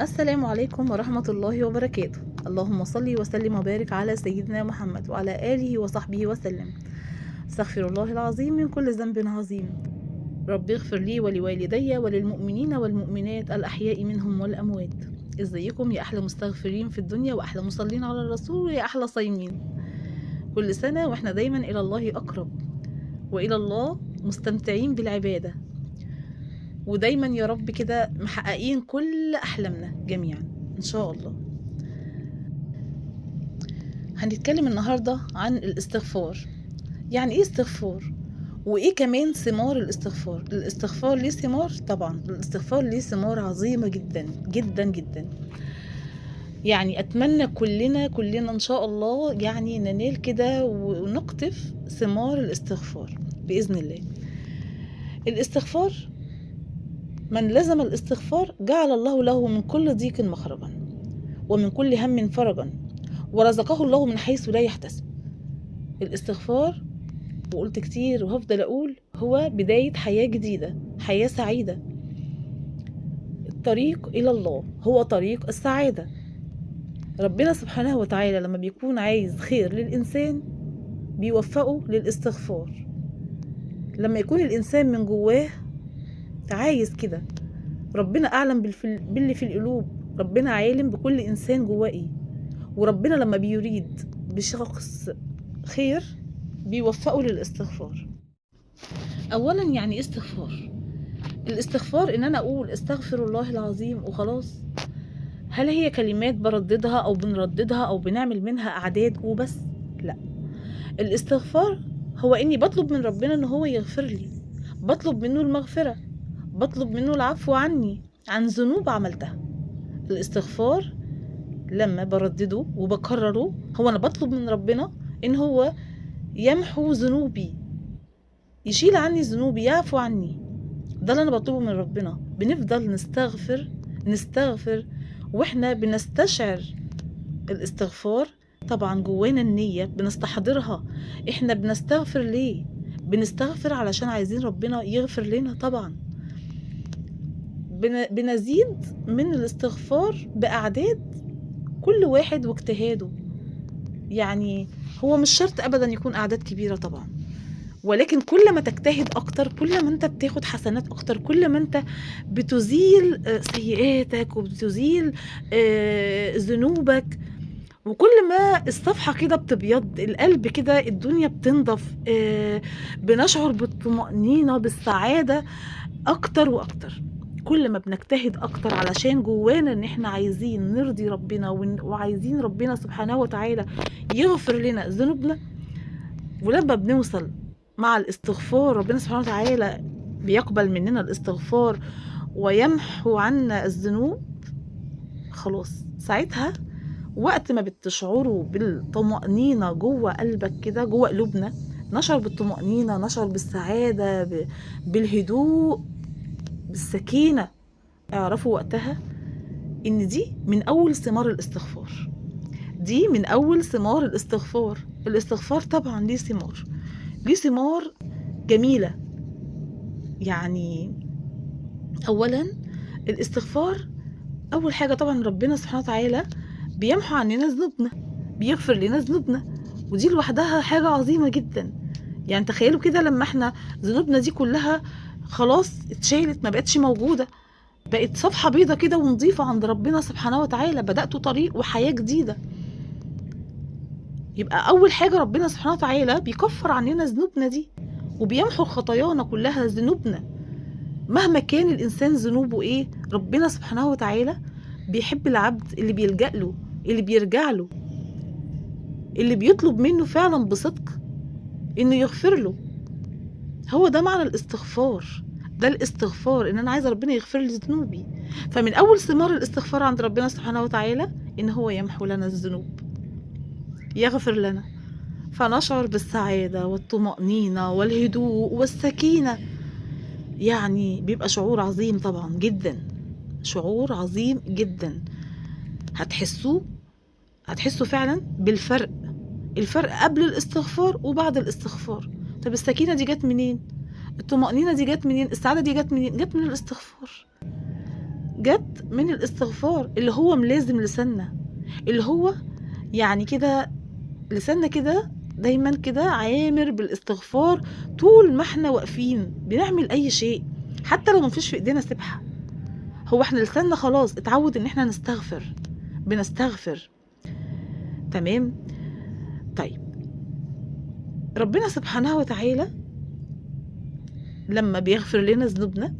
السلام عليكم ورحمة الله وبركاته. اللهم صل وسلم وبارك على سيدنا محمد وعلى آله وصحبه وسلم. استغفر الله العظيم من كل ذنب عظيم. رب اغفر لي ولوالدي وللمؤمنين والمؤمنات الأحياء منهم والأموات. ازيكم يا أحلى مستغفرين في الدنيا وأحلى مصلين على الرسول ويا أحلى صايمين. كل سنة وإحنا دايما إلى الله أقرب وإلى الله مستمتعين بالعبادة، ودايما يا رب كده محققين كل أحلامنا جميعا إن شاء الله. هنتكلم النهاردة عن الاستغفار. يعني ايه استغفار؟ وايه كمان ثمار الاستغفار؟ الاستغفار ليه ثمار؟ طبعا الاستغفار ليه ثمار عظيمة جدا جدا جدا. يعني اتمنى كلنا ان شاء الله يعني ننال كده ونقطف ثمار الاستغفار بإذن الله. الاستغفار، من لزم الاستغفار جعل الله له من كل ضيق مخرجا ومن كل هم فرجا ورزقه الله من حيث لا يحتسب. الاستغفار، وقلت كتير وهفضل أقول، هو بداية حياة جديدة، حياة سعيدة. الطريق إلى الله هو طريق السعادة. ربنا سبحانه وتعالى لما بيكون عايز خير للإنسان بيوفقه للاستغفار. لما يكون الإنسان من جواه عايز كده، ربنا أعلم باللي في القلوب، ربنا عالم بكل إنسان جواه إيه. وربنا لما بيريد بشخص خير بيوفقه للاستغفار. اولا يعني استغفار، الاستغفار ان انا اقول استغفر الله العظيم وخلاص؟ هل هي كلمات برددها او بنرددها او بنعمل منها اعداد وبس؟ لا، الاستغفار هو اني بطلب من ربنا ان هو يغفر لي، بطلب منه المغفرة، بطلب منه العفو عني عن ذنوب عملتها. الاستغفار لما بردده وبكرره هو انا بطلب من ربنا ان هو يمحو ذنوبي، يشيل عني ذنوبي، يعفو عني. ده اللي انا بطلبه من ربنا. بنفضل نستغفر واحنا بنستشعر الاستغفار. طبعا جوانا النية بنستحضرها. احنا بنستغفر ليه؟ بنستغفر علشان عايزين ربنا يغفر لنا. طبعا بنزيد من الاستغفار بأعداد كل واحد واجتهاده. يعني هو مش شرط ابدا يكون اعداد كبيرة طبعا، ولكن كل ما تجتهد اكتر كل ما انت بتاخد حسنات اكتر، كل ما انت بتزيل سيئاتك وبتزيل ذنوبك، وكل ما الصفحة كده بتبيض، القلب كده الدنيا بتنضف، بنشعر بالطمأنينة بالسعادة اكتر واكتر. كل ما بنجتهد اكتر علشان جوانا ان احنا عايزين نرضي ربنا وعايزين ربنا سبحانه وتعالى يغفر لنا ذنوبنا. ولما بنوصل مع الاستغفار ربنا سبحانه وتعالى بيقبل مننا الاستغفار ويمحو عنا الذنوب. خلاص ساعتها وقت ما بتشعروا بالطمأنينة جوه قلبك كده، جوه قلوبنا نشعر بالطمأنينة، نشعر بالسعادة، بالهدوء، بالسكينة. اعرفوا وقتها ان دي من اول ثمار الاستغفار. دي من اول ثمار الاستغفار. الاستغفار طبعا ليه ثمار، ليه ثمار جميلة. يعني اولا الاستغفار، اول حاجة طبعا ربنا سبحانه وتعالى بيمحو عننا ذنوبنا، بيغفر لنا ذنوبنا، ودي لوحدها حاجة عظيمة جدا. يعني تخيلوا كده لما احنا ذنوبنا دي كلها خلاص اتشالت، ما بقتش موجودة، بقت صفحة بيضة كده ونظيفة عند ربنا سبحانه وتعالى، بدأتوا طريق وحياة جديدة. يبقى أول حاجة ربنا سبحانه وتعالى بيكفر عننا ذنوبنا دي وبيمحو خطايانا كلها. ذنوبنا مهما كان الإنسان ذنوبه إيه، ربنا سبحانه وتعالى بيحب العبد اللي بيلجأ له، اللي بيرجع له، اللي بيطلب منه فعلا بصدق إنه يغفر له. هو ده معنى الاستغفار. ده الاستغفار، إن أنا عايزة ربنا يغفر لي ذنوبي. فمن أول ثمار الاستغفار عند ربنا سبحانه وتعالى إن هو يمحو لنا الذنوب، يغفر لنا، فنشعر بالسعادة والطمأنينة والهدوء والسكينة. يعني بيبقى شعور عظيم طبعا جدا، شعور عظيم جدا. هتحسوا فعلا بالفرق، الفرق قبل الاستغفار وبعد الاستغفار. طب السكينة دي جت منين؟ الطمأنينة دي جت منين؟ السعادة دي جت منين؟ جت من الاستغفار. جت من الاستغفار اللي هو ملازم لساننا، اللي هو يعني كده لساننا كده دايما كده عامر بالاستغفار طول ما احنا واقفين بنعمل اي شيء، حتى لو مفيش في ايدينا سبحة. هو احنا لساننا خلاص اتعود ان احنا بنستغفر. تمام. طيب ربنا سبحانه وتعالى لما بيغفر لنا ذنوبنا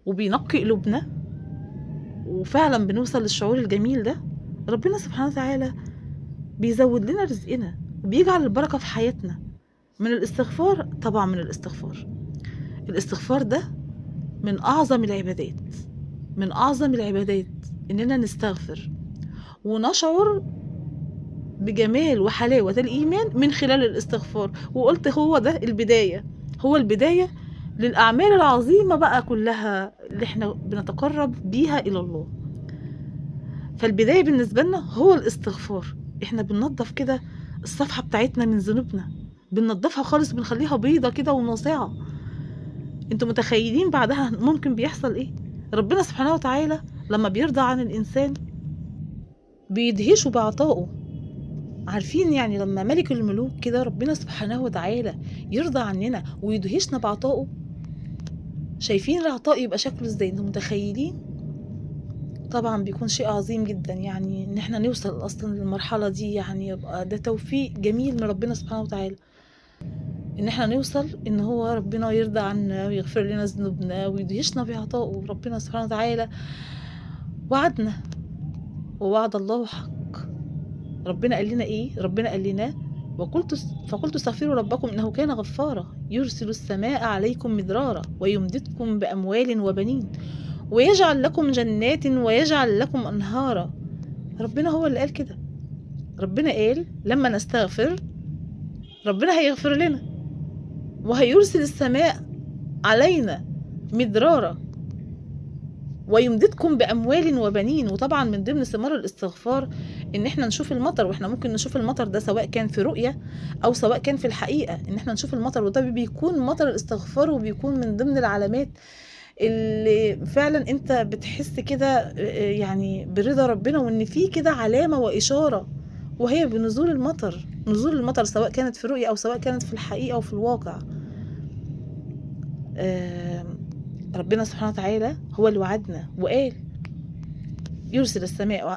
وبينقي قلوبنا وفعلا بنوصل للشعور الجميل ده، ربنا سبحانه وتعالى بيزود لنا رزقنا وبيجعل البركة في حياتنا من الاستغفار. طبعا من الاستغفار ده من أعظم العبادات إننا نستغفر ونشعر بجمال وحلاوة الإيمان من خلال الاستغفار. وقلت هو ده البداية للأعمال العظيمة بقى كلها اللي احنا بنتقرب بيها إلى الله. فالبداية بالنسبة لنا هو الاستغفار. احنا بننظف كده الصفحة بتاعتنا من ذنوبنا، بننظفها خالص، بنخليها بيضة كده وناصعة. انتوا متخيلين بعدها ممكن بيحصل ايه؟ ربنا سبحانه وتعالى لما بيرضى عن الإنسان بيدهشه بعطائه. عارفين يعني لما ملك الملوك كده ربنا سبحانه وتعالى يرضى عننا ويدهشنا بعطائه، شايفين العطاء يبقى شكله ازاي؟ انتوا متخيلين؟ طبعا بيكون شيء عظيم جدا يعني ان احنا نوصل اصلا للمرحلة دي، يعني يبقى ده توفيق جميل من ربنا سبحانه وتعالى ان احنا نوصل ان هو ربنا يرضى عنا ويغفر لنا ذنوبنا ويدهشنا بعطائه. ربنا سبحانه وتعالى وعدنا ووعد الله حق. ربنا قال لنا ايه؟ ربنا قال لنا فقلت استغفروا ربكم انه كان غفارا يرسل السماء عليكم مدرارا ويمددكم باموال وبنين ويجعل لكم جنات ويجعل لكم انهارا. ربنا هو اللي قال كده. ربنا قال لما نستغفر ربنا هيغفر لنا وهيرسل السماء علينا مدرارا ويمددكم بأموال وبنين. وطبعا من ضمن ثمار الاستغفار ان احنا نشوف المطر، واحنا ممكن نشوف المطر ده سواء كان في رؤية او سواء كان في الحقيقة، ان احنا نشوف المطر، وده بيكون مطر الاستغفار وبيكون من ضمن العلامات اللي فعلا انت بتحس كده يعني برضا ربنا، وان في كده علامة واشارة، وهي بنزول المطر سواء كانت في رؤية او سواء كانت في الحقيقة او في الواقع. ربنا سبحانه وتعالى هو اللي وعدنا وقال يرسل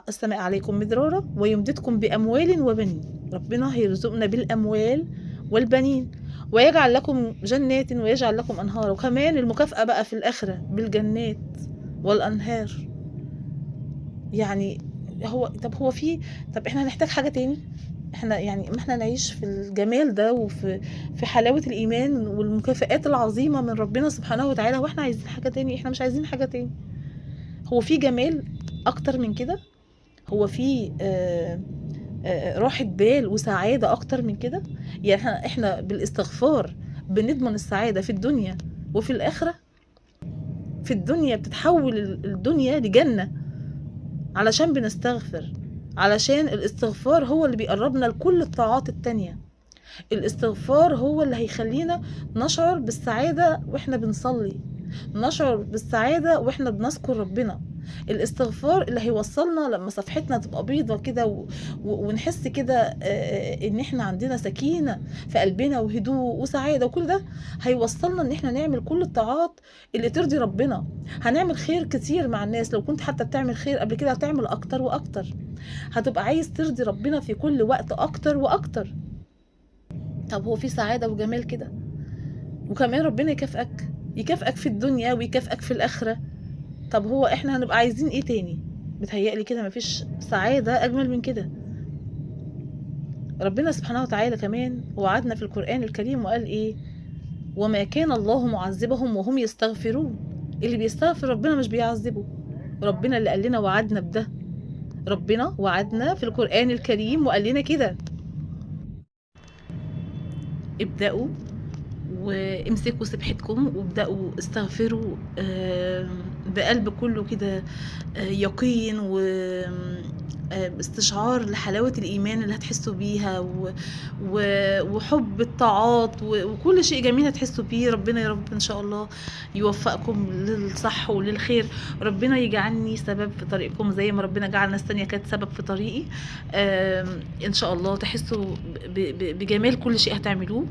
السماء عليكم مدرارا ويمددكم بأموال وبنين. ربنا هيرزقنا بالأموال والبنين ويجعل لكم جنات ويجعل لكم أنهار. وكمان المكافأة بقى في الآخرة بالجنات والأنهار. يعني طب احنا هنحتاج حاجة تاني؟ احنا يعني ما احنا نعيش في الجمال ده وفي حلاوة الإيمان والمكافآت العظيمة من ربنا سبحانه وتعالى، واحنا عايزين حاجة تاني؟ احنا مش عايزين حاجة تاني. هو في جمال أكتر من كده؟ هو في راحة بال وسعادة أكتر من كده؟ يعني احنا بالاستغفار بنضمن السعادة في الدنيا وفي الآخرة. في الدنيا بتتحول الدنيا لجنة علشان بنستغفر، علشان الاستغفار هو اللي بيقربنا لكل الطاعات التانية. الاستغفار هو اللي هيخلينا نشعر بالسعادة واحنا بنصلي، نشعر بالسعادة واحنا بنذكر ربنا. الاستغفار اللي هيوصلنا لما صفحتنا تبقى بيضة كده ونحس كده ان احنا عندنا سكينة في قلبنا وهدوء وسعادة، وكل ده هيوصلنا ان احنا نعمل كل الطاعات اللي ترضي ربنا. هنعمل خير كتير مع الناس. لو كنت حتى بتعمل خير قبل كده هتعمل اكتر واكتر. هتبقى عايز ترضي ربنا في كل وقت اكتر واكتر. طب هو في سعادة وجمال كده؟ وكمان ربنا يكافئك في الدنيا ويكافئك في الآخرة. طب هو احنا هنبقى عايزين ايه تاني؟ بتهيألي كده مفيش سعادة أجمل من كده. ربنا سبحانه وتعالى كمان وعدنا في القرآن الكريم وقال ايه؟ وما كان الله معذبهم وهم يستغفرون. اللي بيستغفر ربنا مش بيعذبه. ربنا اللي قال لنا وعدنا بده. ربنا وعدنا في القرآن الكريم وقال لنا كده: ابدأوا وامسكوا سبحتكم وابدأوا استغفروا بقلب كله كده يقين استشعار لحلاوة الإيمان اللي هتحسوا بيها وحب الطاعات وكل شيء جميل هتحسوا بيه. ربنا يا رب إن شاء الله يوفقكم للصح وللخير، ربنا يجعلني سبب في طريقكم زي ما ربنا جعل ناس تانية كانت سبب في طريقي. إن شاء الله تحسوا بجمال كل شيء هتعملوه،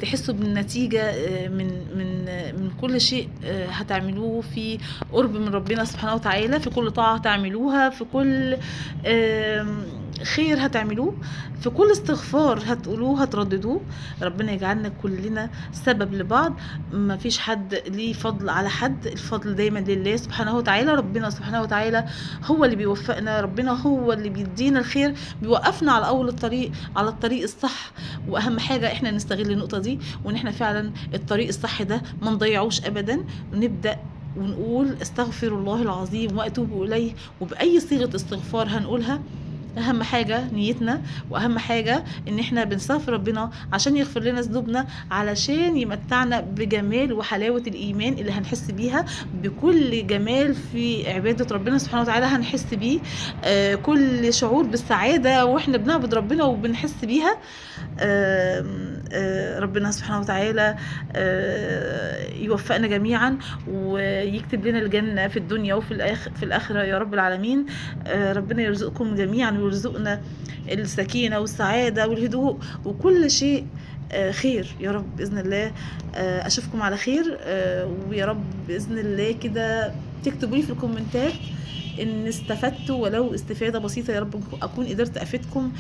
تحسوا بالنتيجة من كل شيء هتعملوه، في قرب من ربنا سبحانه وتعالى، في كل طاعة هتعملوها، في كل خير هتعملوه، في كل استغفار هتقولوه هترددوه. ربنا يجعلنا كلنا سبب لبعض، ما فيش حد ليه فضل على حد، الفضل دايما لله سبحانه وتعالى. ربنا سبحانه وتعالى هو اللي بيوفقنا، ربنا هو اللي بيدينا الخير، بيوقفنا على اول الطريق، على الطريق الصح. واهم حاجة احنا نستغل النقطة دي، وان احنا فعلا الطريق الصح ده ما نضيعوش ابدا، ونبدأ ونقول استغفر الله العظيم واتوب اليه، وباي صيغه استغفار هنقولها. اهم حاجه نيتنا، واهم حاجه ان احنا بنستغفر ربنا عشان يغفر لنا ذنوبنا، علشان يمتعنا بجمال وحلاوه الايمان اللي هنحس بيها، بكل جمال في عباده ربنا سبحانه وتعالى هنحس بيه، كل شعور بالسعاده واحنا بنعبد ربنا وبنحس بيها. ربنا سبحانه وتعالى يوفقنا جميعا، ويكتب لنا الجنة في الدنيا وفي الآخرة يا رب العالمين. ربنا يرزقكم جميعا ويرزقنا السكينة والسعادة والهدوء وكل شيء خير يا رب بإذن الله. أشوفكم على خير، ويا رب بإذن الله كده تكتبوا لي في الكومنتات ان استفدتوا ولو استفادة بسيطة، يا رب اكون قدرت افيدكم.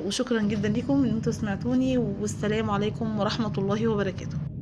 وشكرا جدا لكم ان انتم سمعتوني، والسلام عليكم ورحمة الله وبركاته.